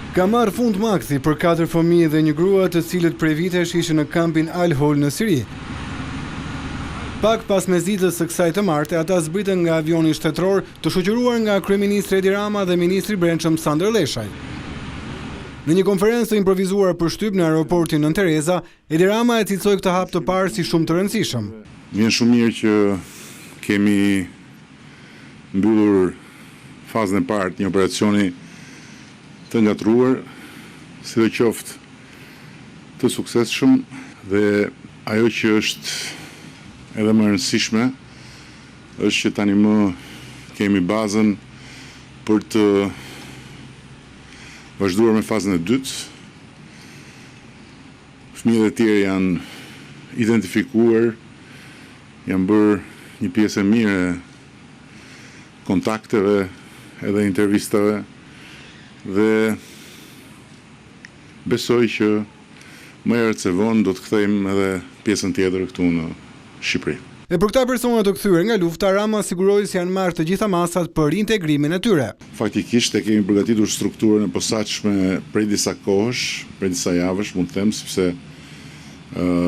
Ka marrë fund maksi për 4 fëmijë dhe një grua të cilët prej vitesh ishin në kampin Al-Hol në Siri. Pak pas mesditës së kësaj të martë, ata zbritën nga avioni shtetëror të shoqëruar nga kryeministri Edi Rama dhe ministri i Brendshëm Sandër Leshaj. Në një konferencë të improvisuar për shtyp në aeroportin Nën Tereza, Edi Rama e cilësoi këtë hap të parë si shumë të rëndësishëm. Vjen shumë mirë që kemi mbyllur fazën e parë të një operacioni të ngatruar, sidoqoftë të suksesshëm, dhe ajo që është edhe më e rëndësishme është që tani më kemi bazën për të vazhduar me fazën e dytë. Fëmijët e tjerë janë identifikuar, janë bërë një pjesë e mirë e kontakteve edhe intervistave dhe besoj që më herët se vonë do të kthejmë edhe pjesën tjetër këtu në Shqipëri. E për këta persona të kthyer nga lufta, Rama siguroi se janë marrë të gjitha masat për integrimin e tyre. Faktikisht e kemi përgatitur strukturën e posaçme prej disa kohësh, prej disa javësh, mund të them, sepse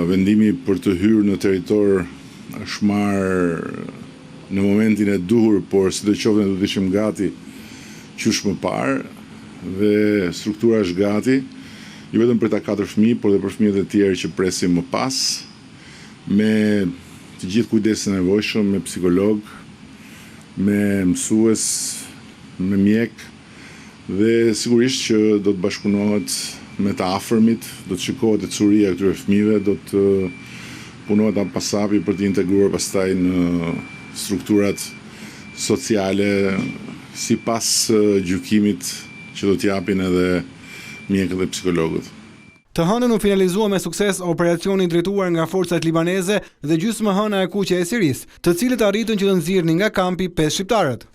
vendimi për të hyrë në territor është marrë në momentin e duhur, por sidoqoftë ne do të ishim gati qysh më parë dhe struktura është gati, jo vetëm për ta 4 fëmijë, por edhe për fëmijët e tjerë që presim më pas, me të gjithë kujdesin e nevojshëm, me psikolog, me mësues, me mjek, dhe sigurisht që do të bashkëpunohet me të afërmit, do të shikohet e curia e këtyre fëmijëve, do të punohet pasapi për të integruar pastaj në strukturat sociale sipas gjykimit që do t'japin edhe mjekët dhe psikologët. Të hënën u finalizua me sukses operacioni drejtuar nga forcat libaneze dhe gjysmë hëna e kuqe e Sirisë, të cilët arritën që të nxirrnin nga kampi 5 shqiptarët.